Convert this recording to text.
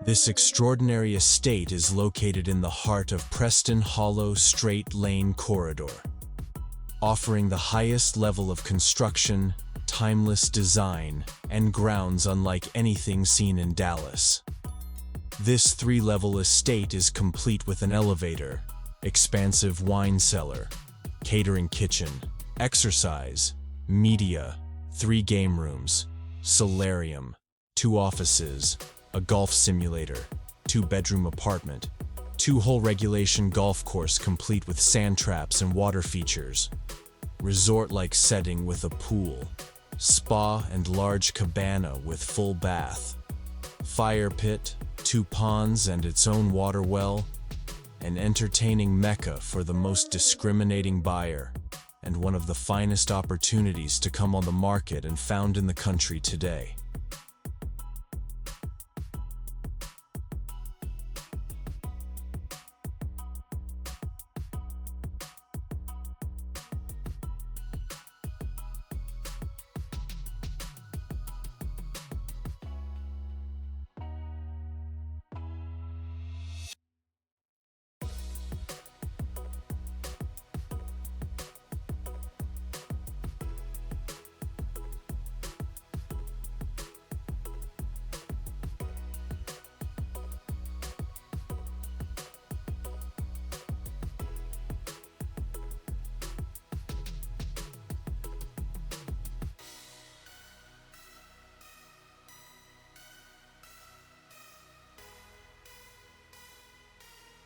This extraordinary estate is located in the heart of Preston Hollow Straight Lane Corridor, offering the highest level of construction, timeless design, and grounds unlike anything seen in Dallas. This three-level estate is complete with an elevator, expansive wine cellar, catering kitchen, exercise, media, 3 game rooms, solarium, 2 offices, a golf simulator, 2-bedroom apartment, 2-hole regulation golf course complete with sand traps and water features, resort-like setting with a pool, spa and large cabana with full bath, fire pit, 2 ponds and its own water well, an entertaining mecca for the most discriminating buyer, and one of the finest opportunities to come on the market and found in the country today.